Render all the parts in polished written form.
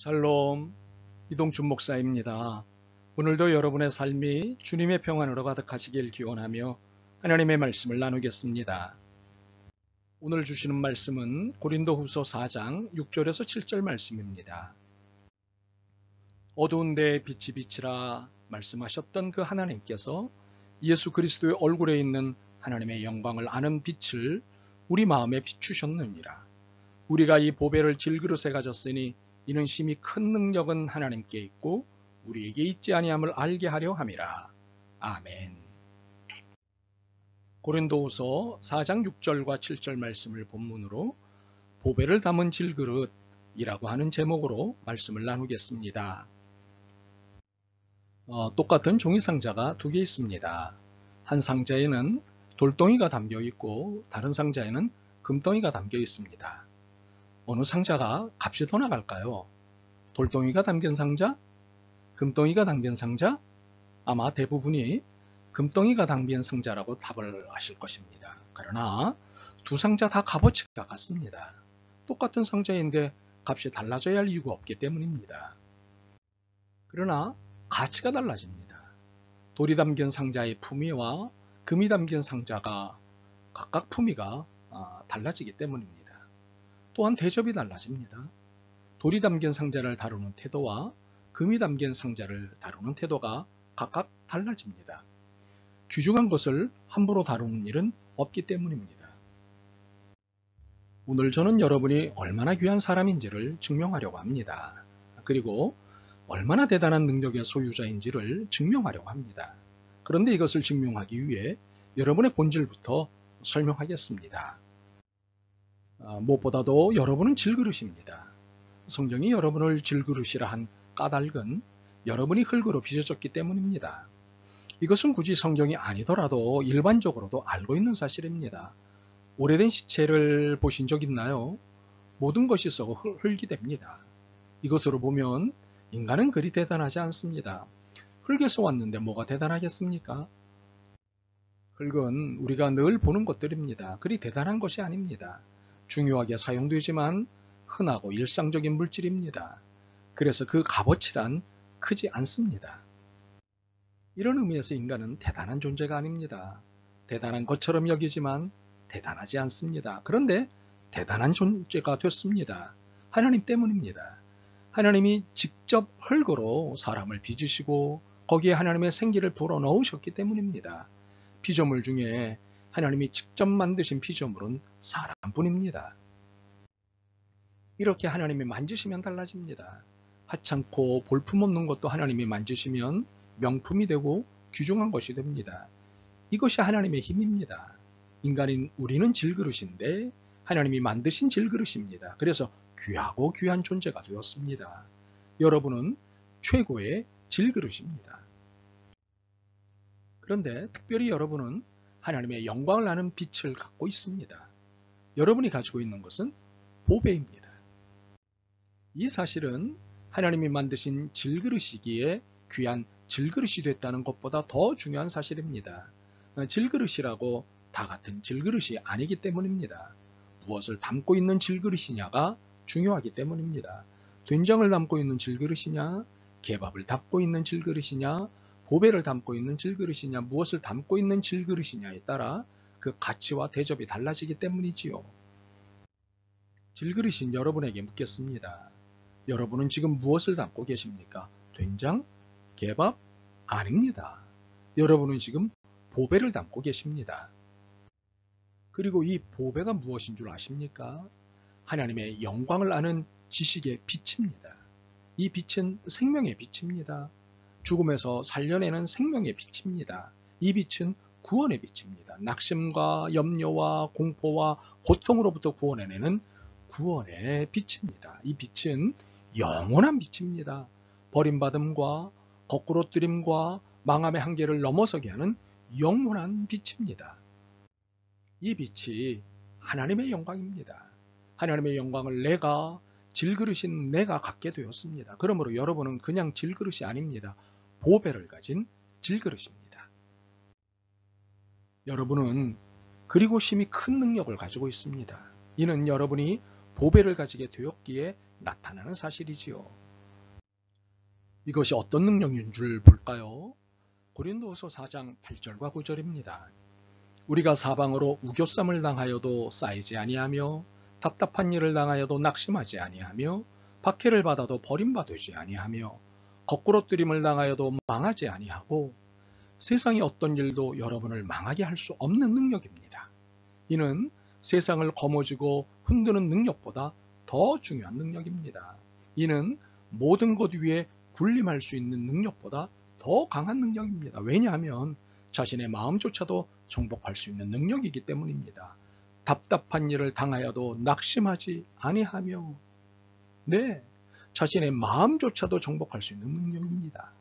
샬롬, 이동준 목사입니다. 오늘도 여러분의 삶이 주님의 평안으로 가득하시길 기원하며 하나님의 말씀을 나누겠습니다. 오늘 주시는 말씀은 고린도후서 4장 6절에서 7절 말씀입니다. 어두운 데에 빛이 비치라 말씀하셨던 그 하나님께서 예수 그리스도의 얼굴에 있는 하나님의 영광을 아는 빛을 우리 마음에 비추셨느니라. 우리가 이 보배를 질그릇에 가졌으니 이는 심히 큰 능력은 하나님께 있고 우리에게 있지 아니함을 알게 하려 함이라. 아멘. 고린도후서 4장 6절과 7절 말씀을 본문으로 보배를 담은 질그릇이라고 하는 제목으로 말씀을 나누겠습니다. 똑같은 종이상자가 두 개 있습니다. 한 상자에는 돌덩이가 담겨 있고 다른 상자에는 금덩이가 담겨 있습니다. 어느 상자가 값이 더 나갈까요? 돌덩이가 담긴 상자? 금덩이가 담긴 상자? 아마 대부분이 금덩이가 담긴 상자라고 답을 하실 것입니다. 그러나 두 상자 다 값어치가 같습니다. 똑같은 상자인데 값이 달라져야 할 이유가 없기 때문입니다. 그러나 가치가 달라집니다. 돌이 담긴 상자의 품위와 금이 담긴 상자가 각각 품위가 달라지기 때문입니다. 또한 대접이 달라집니다. 돌이 담긴 상자를 다루는 태도와 금이 담긴 상자를 다루는 태도가 각각 달라집니다. 귀중한 것을 함부로 다루는 일은 없기 때문입니다. 오늘 저는 여러분이 얼마나 귀한 사람인지를 증명하려고 합니다. 그리고 얼마나 대단한 능력의 소유자인지를 증명하려고 합니다. 그런데 이것을 증명하기 위해 여러분의 본질부터 설명하겠습니다. 무엇보다도 여러분은 질그릇입니다. 성경이 여러분을 질그릇이라 한 까닭은 여러분이 흙으로 빚어졌기 때문입니다. 이것은 굳이 성경이 아니더라도 일반적으로도 알고 있는 사실입니다. 오래된 시체를 보신 적 있나요? 모든 것이 썩어 흙이 됩니다. 이것으로 보면 인간은 그리 대단하지 않습니다. 흙에서 왔는데 뭐가 대단하겠습니까? 흙은 우리가 늘 보는 것들입니다. 그리 대단한 것이 아닙니다. 중요하게 사용되지만 흔하고 일상적인 물질입니다. 그래서 그 값어치란 크지 않습니다. 이런 의미에서 인간은 대단한 존재가 아닙니다. 대단한 것처럼 여기지만 대단하지 않습니다. 그런데 대단한 존재가 됐습니다. 하나님 때문입니다. 하나님이 직접 흙으로 사람을 빚으시고 거기에 하나님의 생기를 불어넣으셨기 때문입니다. 피조물 중에 하나님이 직접 만드신 피조물은 사람뿐입니다. 이렇게 하나님이 만지시면 달라집니다. 하찮고 볼품없는 것도 하나님이 만지시면 명품이 되고 귀중한 것이 됩니다. 이것이 하나님의 힘입니다. 인간인 우리는 질그릇인데 하나님이 만드신 질그릇입니다. 그래서 귀하고 귀한 존재가 되었습니다. 여러분은 최고의 질그릇입니다. 그런데 특별히 여러분은 하나님의 영광을 아는 빛을 갖고 있습니다. 여러분이 가지고 있는 것은 보배입니다. 이 사실은 하나님이 만드신 질그릇이기에 귀한 질그릇이 됐다는 것보다 더 중요한 사실입니다. 질그릇이라고 다 같은 질그릇이 아니기 때문입니다. 무엇을 담고 있는 질그릇이냐가 중요하기 때문입니다. 된장을 담고 있는 질그릇이냐, 개밥을 담고 있는 질그릇이냐, 보배를 담고 있는 질그릇이냐, 무엇을 담고 있는 질그릇이냐에 따라 그 가치와 대접이 달라지기 때문이지요. 질그릇인 여러분에게 묻겠습니다. 여러분은 지금 무엇을 담고 계십니까? 된장? 개밥? 아닙니다. 여러분은 지금 보배를 담고 계십니다. 그리고 이 보배가 무엇인 줄 아십니까? 하나님의 영광을 아는 지식의 빛입니다. 이 빛은 생명의 빛입니다. 죽음에서 살려내는 생명의 빛입니다. 이 빛은 구원의 빛입니다. 낙심과 염려와 공포와 고통으로부터 구원해내는 구원의 빛입니다. 이 빛은 영원한 빛입니다. 버림받음과 거꾸로 뜨림과 망함의 한계를 넘어서게 하는 영원한 빛입니다. 이 빛이 하나님의 영광입니다. 하나님의 영광을 내가 질그릇인 내가 갖게 되었습니다. 그러므로 여러분은 그냥 질그릇이 아닙니다. 보배를 가진 질그릇입니다. 여러분은 그리고 심히 큰 능력을 가지고 있습니다. 이는 여러분이 보배를 가지게 되었기에 나타나는 사실이지요. 이것이 어떤 능력인 줄 볼까요? 고린도후서 4장 8절과 9절입니다. 우리가 사방으로 우겨쌈을 당하여도 쌓이지 아니하며 답답한 일을 당하여도 낙심하지 아니하며 박해를 받아도 버림받지 아니하며 거꾸로뜨림을 당하여도 망하지 아니하고 세상의 어떤 일도 여러분을 망하게 할 수 없는 능력입니다. 이는 세상을 거머쥐고 흔드는 능력보다 더 중요한 능력입니다. 이는 모든 것 위에 군림할 수 있는 능력보다 더 강한 능력입니다. 왜냐하면 자신의 마음조차도 정복할 수 있는 능력이기 때문입니다. 답답한 일을 당하여도 낙심하지 아니하며 자신의 마음조차도 정복할 수 있는 능력입니다.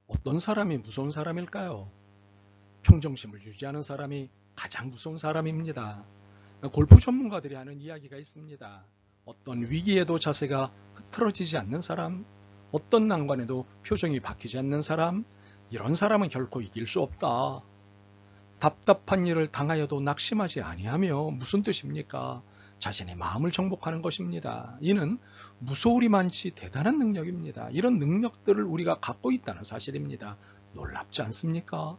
어떤 사람이 무서운 사람일까요? 평정심을 유지하는 사람이 가장 무서운 사람입니다. 골프 전문가들이 하는 이야기가 있습니다. 어떤 위기에도 자세가 흐트러지지 않는 사람, 어떤 난관에도 표정이 바뀌지 않는 사람, 이런 사람은 결코 이길 수 없다. 답답한 일을 당하여도 낙심하지 아니하며 무슨 뜻입니까? 자신의 마음을 정복하는 것입니다. 이는 무소리만치 대단한 능력입니다. 이런 능력들을 우리가 갖고 있다는 사실입니다. 놀랍지 않습니까?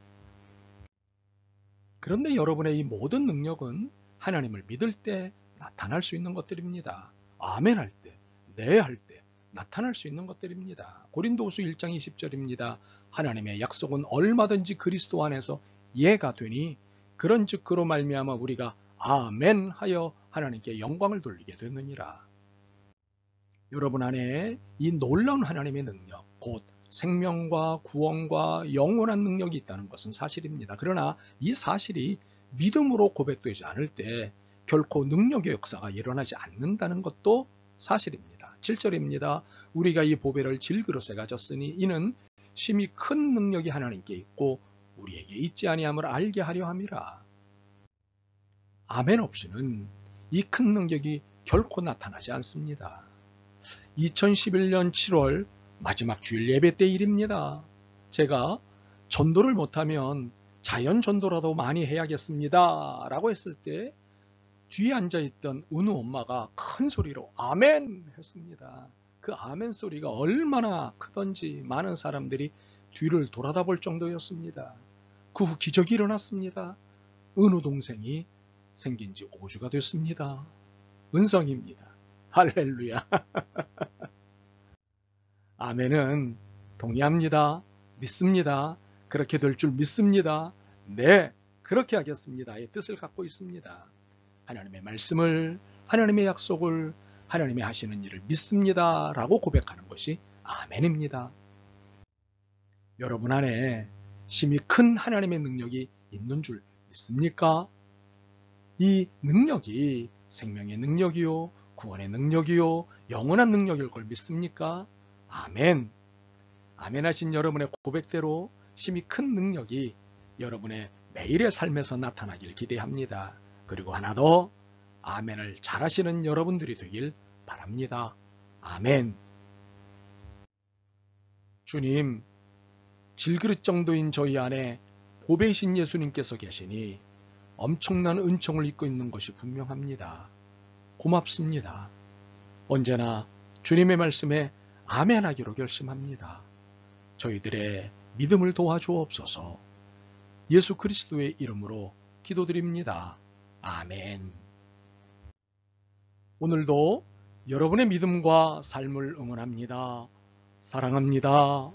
그런데 여러분의 이 모든 능력은 하나님을 믿을 때 나타날 수 있는 것들입니다. 아멘 할 때, 네 할 때 나타날 수 있는 것들입니다. 고린도후서 1장 20절입니다. 하나님의 약속은 얼마든지 그리스도 안에서 예가 되니 그런즉 그로 말미암아 우리가 아멘 하여 하나님께 영광을 돌리게 되느니라. 여러분 안에 이 놀라운 하나님의 능력, 곧 생명과 구원과 영원한 능력이 있다는 것은 사실입니다. 그러나 이 사실이 믿음으로 고백되지 않을 때 결코 능력의 역사가 일어나지 않는다는 것도 사실입니다. 7절입니다. 우리가 이 보배를 질그릇에 가졌으니 이는 심히 큰 능력이 하나님께 있고 우리에게 있지 아니함을 알게 하려 함이라. 아멘 없이는 이 큰 능력이 결코 나타나지 않습니다. 2011년 7월 마지막 주일 예배 때 일입니다. 제가 전도를 못하면 자연 전도라도 많이 해야겠습니다 라고 했을 때 뒤에 앉아있던 은우 엄마가 큰 소리로 아멘 했습니다. 그 아멘 소리가 얼마나 크던지 많은 사람들이 뒤를 돌아다 볼 정도였습니다. 그 후 기적이 일어났습니다. 은우 동생이 생긴 지 5주가 됐습니다. 은성입니다. 할렐루야. 아멘은 동의합니다. 믿습니다. 그렇게 될 줄 믿습니다. 네, 그렇게 하겠습니다의 뜻을 갖고 있습니다. 하나님의 말씀을, 하나님의 약속을, 하나님이 하시는 일을 믿습니다 라고 고백하는 것이 아멘입니다. 여러분 안에 심히 큰 하나님의 능력이 있는 줄 믿습니까? 이 능력이 생명의 능력이요, 구원의 능력이요, 영원한 능력일 걸 믿습니까? 아멘. 아멘 하신 여러분의 고백대로 심히 큰 능력이 여러분의 매일의 삶에서 나타나길 기대합니다. 그리고 하나 더, 아멘을 잘하시는 여러분들이 되길 바랍니다. 아멘. 주님, 질그릇 정도인 저희 안에 보배이신 예수님께서 계시니 엄청난 은총을 입고 있는 것이 분명합니다. 고맙습니다. 언제나 주님의 말씀에 아멘하기로 결심합니다. 저희들의 믿음을 도와주옵소서. 예수 그리스도의 이름으로 기도드립니다. 아멘. 오늘도 여러분의 믿음과 삶을 응원합니다. 사랑합니다.